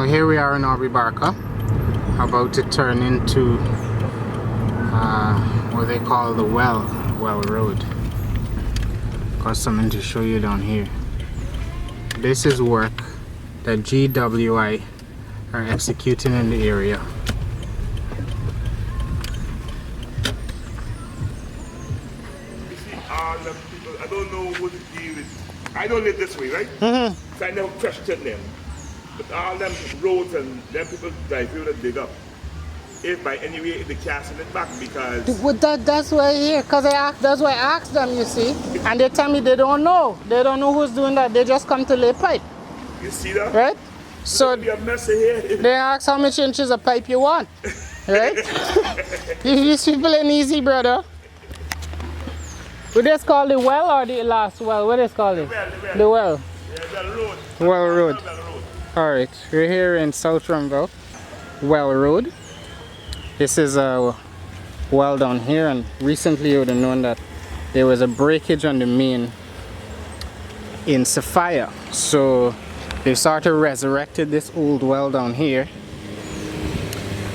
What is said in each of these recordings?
Now here we are in Barca, about to turn into what they call the well road. Got something to show you down here. This is work that GWI are executing in the area. You see, all them people, I don't know who to deal with. I don't live this way, right? So I never question them. But all them roads and them people drive you to dig up. If by any way they casting it back because... Well, that's why here, because that's why I asked them, you see. And they tell me they don't know. They don't know who's doing that. They just come to lay pipe. You see that? Right? So be a mess here. they ask how much inches of pipe you want. Right? These people ain't easy, brother. Would this call the well or the last well? What is called it? The well. Yeah, the road. Well road. Alright, we're here in South Ruimveldt, Well Road. This is a well down here, and recently you would have known that there was a breakage on the main in Sophia. So they sort of resurrected this old well down here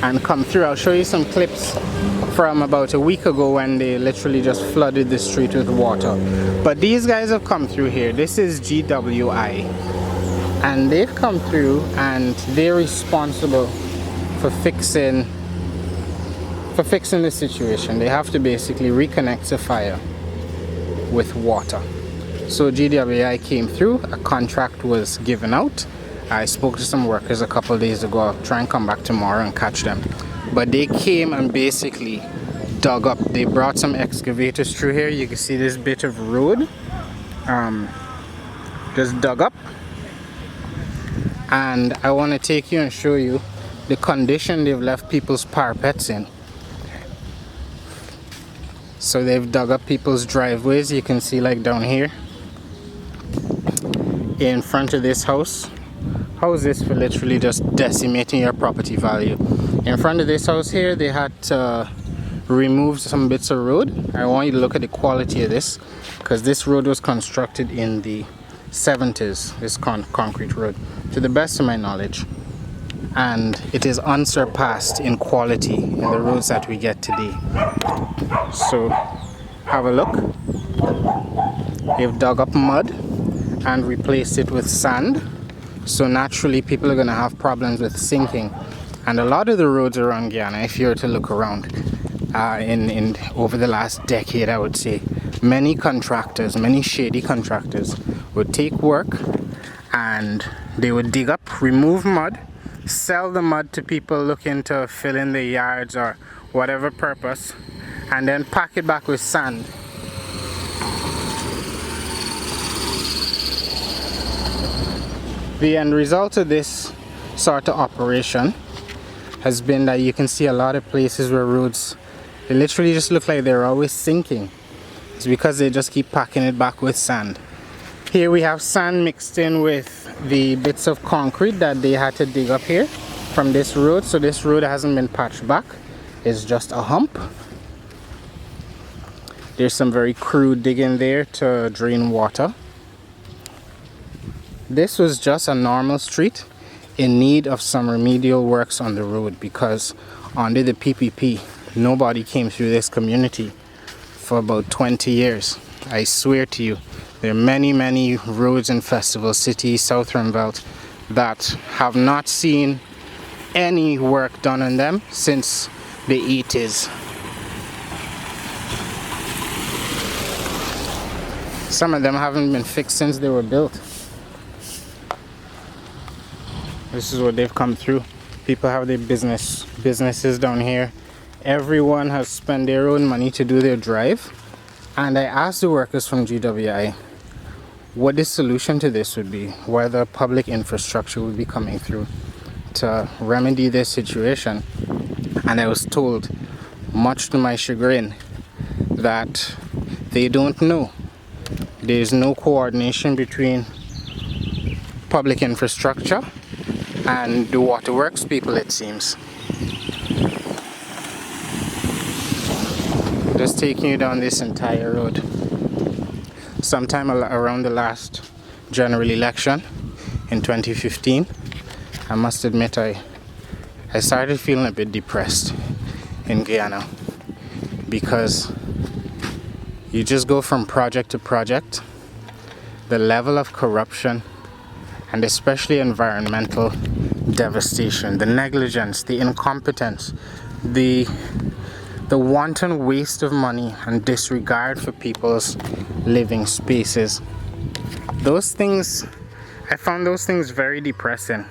and come through. I'll show you some clips from about a week ago when they literally just flooded the street with water. But these guys have come through here. This is GWI. And they've come through and they're responsible for fixing the situation. They have to basically reconnect Sophia with water. So GWI came through, a contract was given out. I spoke to some workers a couple of days ago. I'll try and come back tomorrow and catch them. But they came and basically dug up. They brought some excavators through here. You can see this bit of road just dug up. And I want to take you and show you the condition they've left people's parapets in. So they've dug up people's driveways. You can see, like down here in front of this house. How is this for literally just decimating your property value? In front of this house here, they had to remove some bits of road. I want you to look at the quality of this, because this road was constructed in the 70s, this concrete road, to the best of my knowledge, and it is unsurpassed in quality in the roads that we get today. So have a look. They've dug up mud and replaced it with sand, so naturally people are going to have problems with sinking. And a lot of the roads around Guyana, if you were to look around in over the last decade, I would say many contractors, many shady contractors would take work and they would dig up, remove mud, sell the mud to people looking to fill in their yards or whatever purpose, and then pack it back with sand. The end result of this sort of operation has been that you can see a lot of places where roads, they literally just look like they're always sinking. It's because they just keep packing it back with sand. Here we have sand mixed in with the bits of concrete that they had to dig up here from this road. So this road hasn't been patched back. It's just a hump. There's some very crude digging there to drain water. This was just a normal street in need of some remedial works on the road, because under the PPP, nobody came through this community for about 20 years. I swear to you, there are many roads in Festival City, South Ruimveldt, that have not seen any work done on them since the 80s. Some of them haven't been fixed since they were built. This is what they've come through. People have their businesses down here. Everyone has spent their own money to do their drive. And I asked the workers from GWI what the solution to this would be, whether public infrastructure would be coming through to remedy this situation. And I was told, much to my chagrin, that they don't know. There is no coordination between public infrastructure and the waterworks people, it seems. Just taking you down this entire road. Sometime around the last general election in 2015, I must admit I started feeling a bit depressed in Guyana, because you just go from project to project. The level of corruption, and especially environmental devastation, the negligence, the incompetence, the wanton waste of money and disregard for people's living spaces. Those things, I found those things very depressing.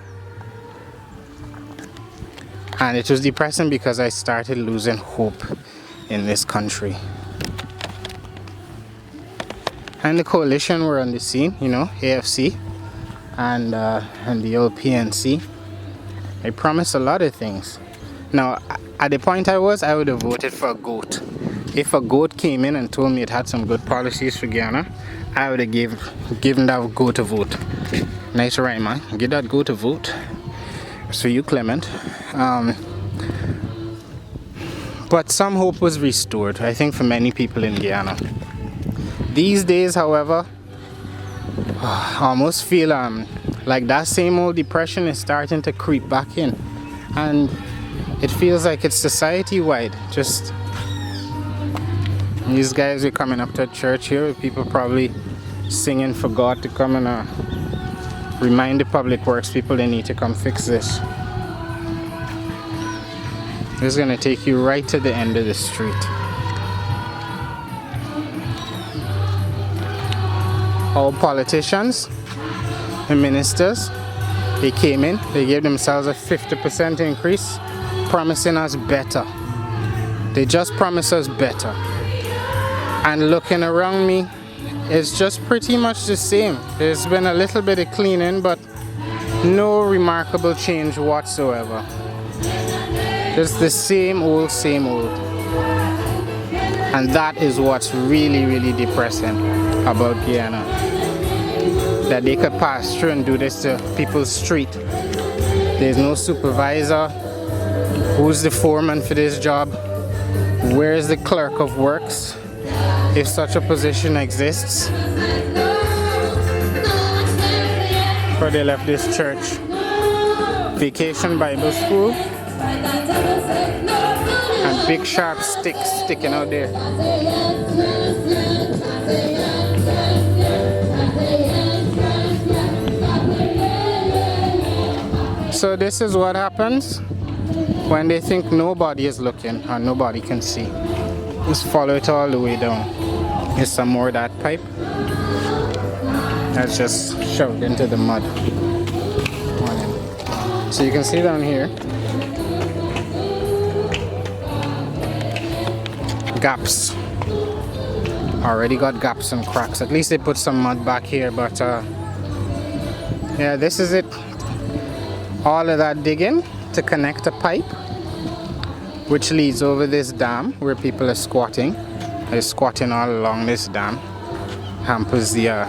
And it was depressing because I started losing hope in this country. And the coalition were on the scene, you know, AFC and the old PNC. They promised a lot of things. Now, at the point I would have voted for a goat. If a goat came in and told me it had some good policies for Guyana, I would have given that goat a vote. Nice right, man. Give that goat a vote. So you, Clement. But some hope was restored, I think, for many people in Guyana. These days, however, I almost feel like that same old depression is starting to creep back in. And it feels like it's society-wide. Just these guys are coming up to church here with people probably singing for God to come and remind the public works people they need to come fix this. This is gonna take you right to the end of the street. All politicians and ministers, they came in, they gave themselves a 50% increase, promising us better. They just promised us better. And looking around me, it's just pretty much the same. There's been a little bit of cleaning, but no remarkable change whatsoever. Just the same old, same old. And that is what's really, really depressing about Guyana. That they could pass through and do this to people's street. There's no supervisor. Who's the foreman for this job? Where is the clerk of works, if such a position exists? Or they left this church. Vacation Bible School. And big sharp sticks sticking out there. So this is what happens when they think nobody is looking or nobody can see. Just follow it all the way down. Here's some more of that pipe. That's just shoved into the mud. So you can see down here, gaps. Already got gaps and cracks. At least they put some mud back here, but yeah, this is it. All of that digging to connect a pipe which leads over this dam where people are squatting. They're squatting all along this dam. Hampers the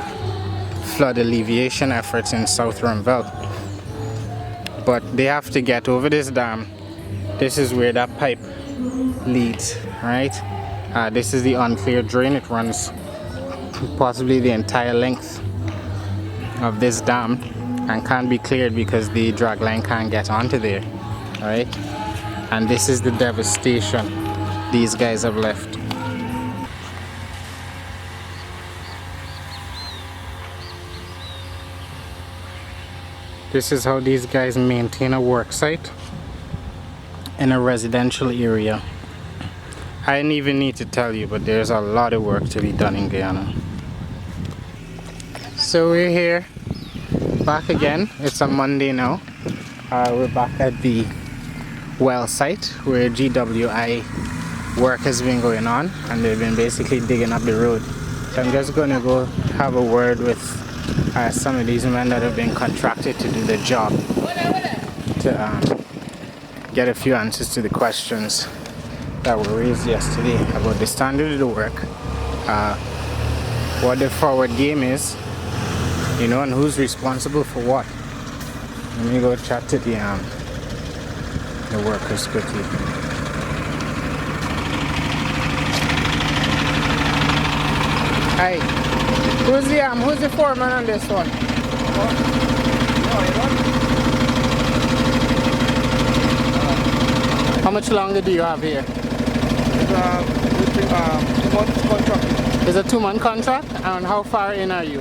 flood alleviation efforts in South Ruimveldt. But they have to get over this dam. This is where that pipe leads, right? This is the uncleared drain. It runs possibly the entire length of this dam and can't be cleared because the drag line can't get onto there, right? And this is the devastation these guys have left. This is how these guys maintain a work site in a residential area. I didn't even need to tell you, but there's a lot of work to be done in Guyana. So we're here, back again. It's a Monday now. We're back at the well site where GWI work has been going on, and they've been basically digging up the road. So I'm just going to go have a word with some of these men that have been contracted to do the job, to get a few answers to the questions that were raised yesterday about the standard of the work, what the forward game is, you know, and who's responsible for what. Let me go chat to the workers quickly. Hi, who's the foreman on this one? How much longer do you have here? It's a 2-month contract. It's a 2-month contract? And how far in are you?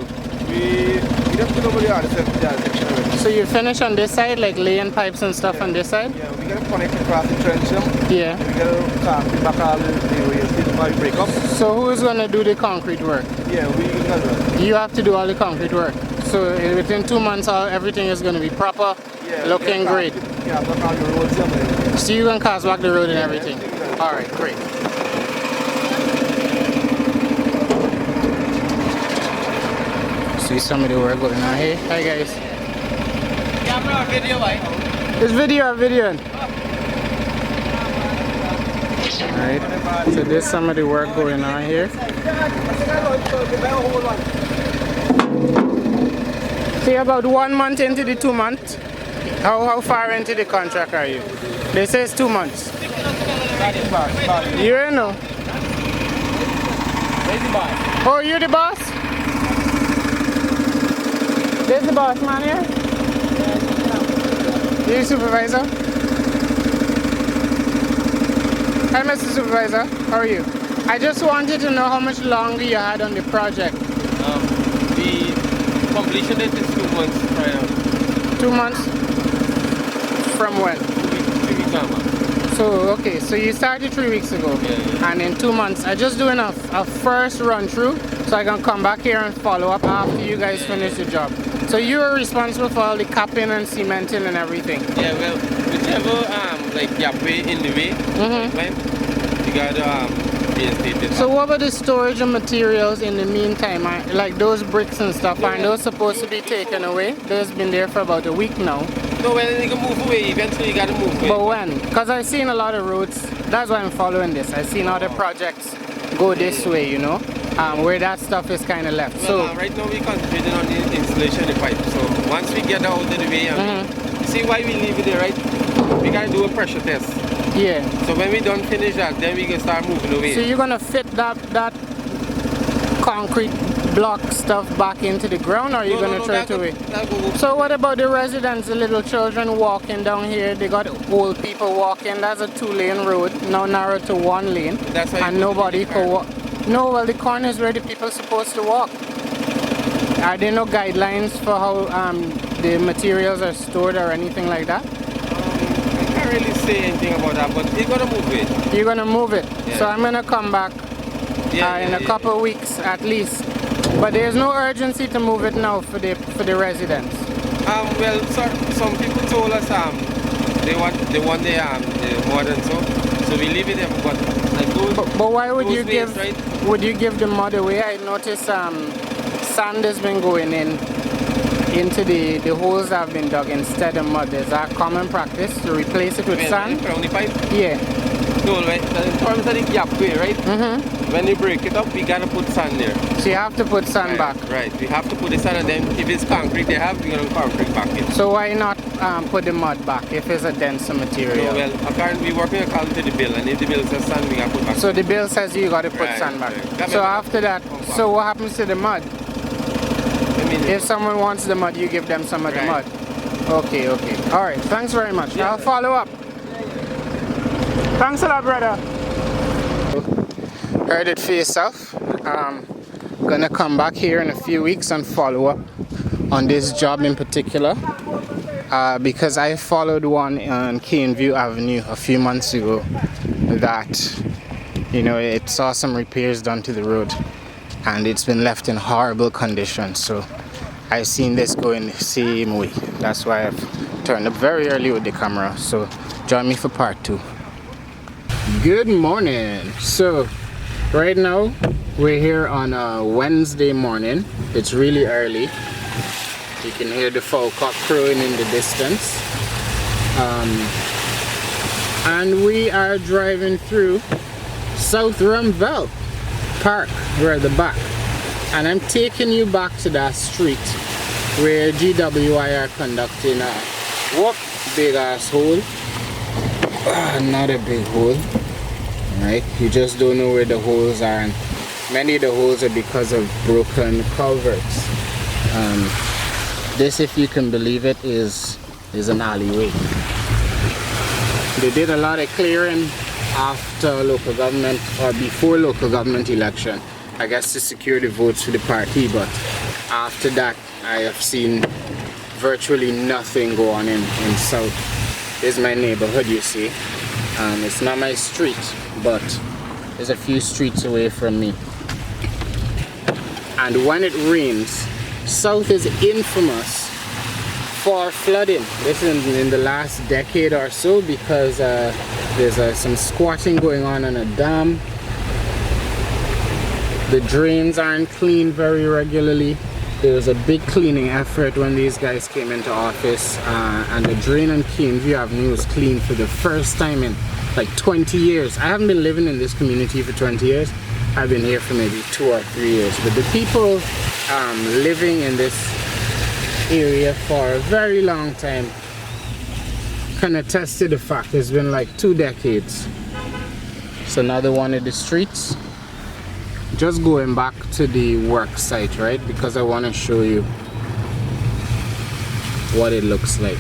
We just put over the other section already. So you finish on this side, like laying pipes and stuff on this side? Yeah, we gotta connect across the trench. Yeah. We gotta put back all the ways before we break up. So who's gonna do the concrete work? Yeah, we gonna You have to do all the concrete work. So within 2 months, everything is gonna be proper, looking great. Yeah, back all the roads. So you can cast back the road and everything? Alright, great. See some of the work going on here. Hi guys. Camera video, right? This video. Alright. So there's some of the work going on here. So you're about 1 month into the 2 months. How far into the contract are you? They say it's 2 months. You ain't know? Oh, you the boss? There's the boss man here? You the supervisor? Hi Mr. Supervisor, how are you? I just wanted to know how much longer you had on the project. The completion date is 2 months prior. 2 months? From when? 3 weeks now. So, okay, so you started 3 weeks ago. Yeah. And in 2 months, I just doing a first run through so I can come back here and follow up after you guys finish the job. So you are responsible for all the capping and cementing and everything? Yeah, well, whichever like gap way in the way, you gotta reinstate it. So what about the storage of materials in the meantime? Like those bricks and stuff, aren't those supposed to be taken away? Those been there for about a week now. No, when they can move away, eventually you gotta move away. But when? Because I've seen a lot of roads, that's why I'm following this. I've seen other projects go this way, you know, where that stuff is kind of left. Well, So right now we're concentrating on the installation of the pipe. So once we get out of the way, you see why we leave it there, right? We gotta do a pressure test. yeah. So when we don't finish that, then we can start moving away. So you're gonna fit that concrete block stuff back into the ground, or are you gonna throw it away? So what about the residents, the little children walking down here? They got old people walking. That's a 2-lane road, now narrowed to 1 lane. That's why and nobody could walk. No, well, the corner is where the people supposed to walk. Are there no guidelines for how the materials are stored or anything like that? I can't really say anything about that, but we're gonna move it. You're gonna move it. Yeah. So I'm gonna come back in a couple of weeks at least. But there's no urgency to move it now for the residents. Well, some people told us they want the modern so we leave it there. But like those. But why would those you ways, give? right? Would you give the mud away? I noticed sand has been going into the holes that have been dug instead of mud. Is that common practice to replace it with sand? Around the pipe? Yeah. No, right? In terms of the gap way, right? When you break it up, we gotta put sand there. So you have to put sand back. Right. We have to put the sand, and then if it's concrete, we're gonna concrete back in. So why not put the mud back if it's a denser material? No, well, apparently we're working according to the bill, and if the bill says sand, we gotta put back. So the bill says you gotta put Right, sand back. right. So after that, so what happens to the mud? I mean, If someone wants the mud, you give them some of the mud. Okay. All right. Thanks very much. I'll follow up. Thanks a lot, brother. Heard it for yourself. Gonna come back here in a few weeks and follow up on this job in particular, because I followed one on View Avenue a few months ago that, you know, it saw some repairs done to the road and it's been left in horrible condition. So I've seen this go in the same way. That's why I've turned up very early with the camera. So join me for part 2. Good morning. So right now we're here on a Wednesday morning. It's really early. You can hear the fowl cock crowing in the distance. And we are driving through South Ruimveldt Park. We're at the back. And I'm taking you back to that street where GWI are conducting a big ass hole. Another big hole. Right? You just don't know where the holes are, and many of the holes are because of broken culverts. This, if you can believe it, is an alleyway. They did a lot of clearing after local government or before local government election, I guess, to secure the votes for the party, but after that I have seen virtually nothing go on in South. This is my neighborhood, you see. It's not my street, but it's a few streets away from me. And when it rains, South is infamous for flooding. This is in the last decade or so, because there's some squatting going on a dam. The drains aren't cleaned very regularly. There was a big cleaning effort when these guys came into office, and the drain on Keenview Avenue was cleaned for the first time in like 20 years. I haven't been living in this community for 20 years. I've been here for maybe 2 or 3 years. But the people living in this area for a very long time can attest to the fact it's been like 2 decades. So another one of the streets. Just going back to the work site, right? Because I want to show you what it looks like.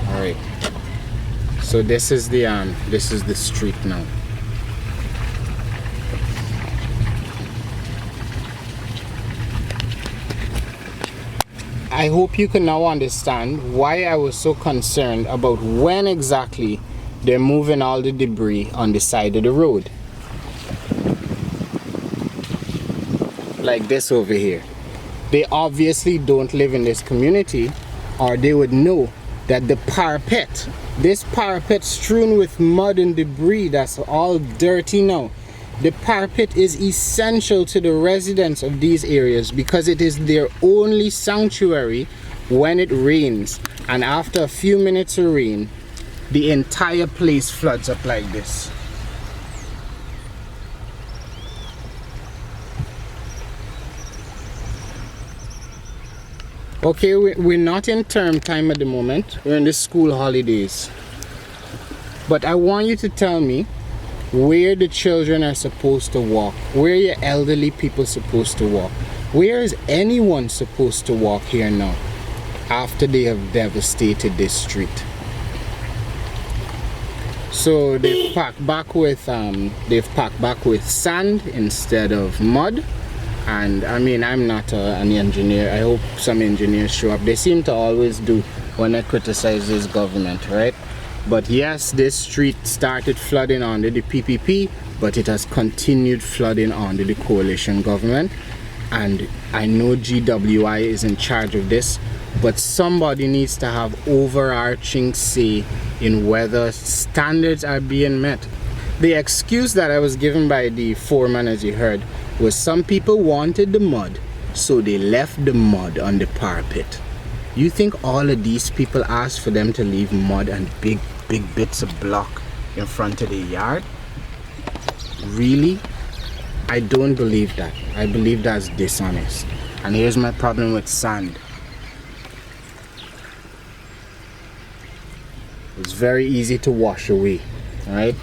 All right. So this is the street now. I hope you can now understand why I was so concerned about when exactly they're moving all the debris on the side of the road. Like this over here. They obviously don't live in this community, or they would know that the parapet, this parapet strewn with mud and debris that's all dirty now, the parapet is essential to the residents of these areas because it is their only sanctuary when it rains. And after a few minutes of rain, the entire place floods up like this. Okay, we're not in term time at the moment. We're in the school holidays. But I want you to tell me where the children are supposed to walk, where your elderly people supposed to walk. Where is anyone supposed to walk here now after they have devastated this street? So they've packed back with sand instead of mud. And I mean, I'm not an engineer. I hope some engineers show up. They seem to always do when I criticize this government, right? But yes, this street started flooding under the PPP, but it has continued flooding under the coalition government. And I know GWI is in charge of this, but somebody needs to have overarching say in whether standards are being met. The excuse that I was given by the foreman, as you heard, was some people wanted the mud, so they left the mud on the parapet. You think all of these people asked for them to leave mud and big bits of block in front of the yard? Really? I don't believe that. I believe that's dishonest. And here's my problem with sand. It's very easy to wash away, right?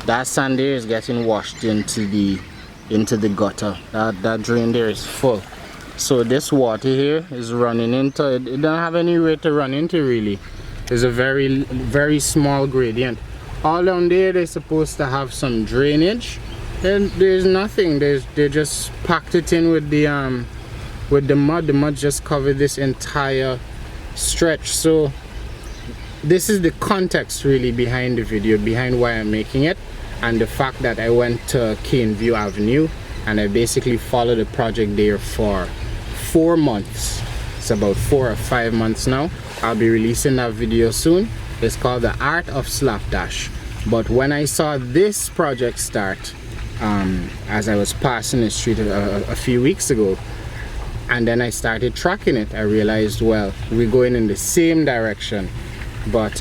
That sand there is getting washed into the gutter. That drain there is full. So this water here is running into it. It don't have anywhere to run into really. There's a very small gradient. All down there they're supposed to have some drainage. And there's nothing. They just packed it in with the mud. The mud just covered this entire stretch. So this is the context really behind the video, behind why I'm making it, and the fact that I went to Keenview Avenue and I basically followed the project there for 4 months. It's about 4 or 5 months now. I'll be releasing that video soon. It's called The Art of Slapdash. But when I saw this project start, as I was passing the street a few weeks ago, and then I started tracking it, I realized, well, we're going in the same direction. But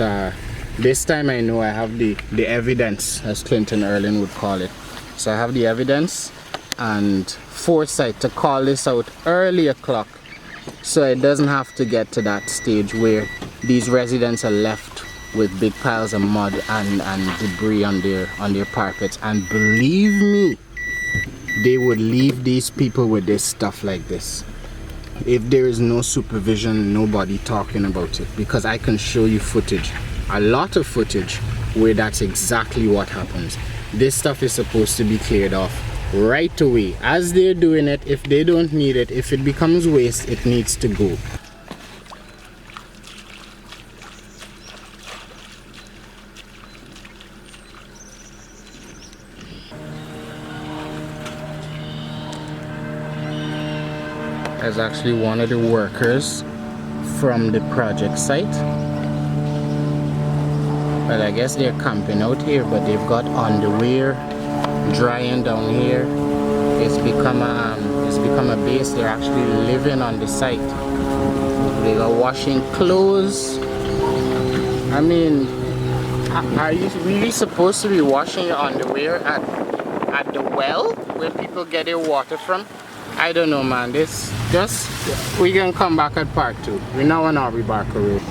this time I know I have the evidence, as Clinton Erling would call it. So I have the evidence and foresight to call this out early o'clock, so it doesn't have to get to that stage where these residents are left with big piles of mud and debris on their parapets. And believe they would leave these people with this stuff like this. If there is no supervision, nobody talking about it, because I can show you footage, a lot of footage, where that's exactly what happens. This stuff is supposed to be cleared off right away. As they're doing it, if they don't need it, if it becomes waste, it needs to go. There's actually one of the workers from the project site. Well, I guess they're camping out here, but they've got underwear drying down here. It's become a base. They're actually living on the site. They are washing clothes. I mean, are you really supposed to be washing your underwear at the well where people get their water from? I don't know, man. We can come back at part 2. We're now on Aubrey Barker Road.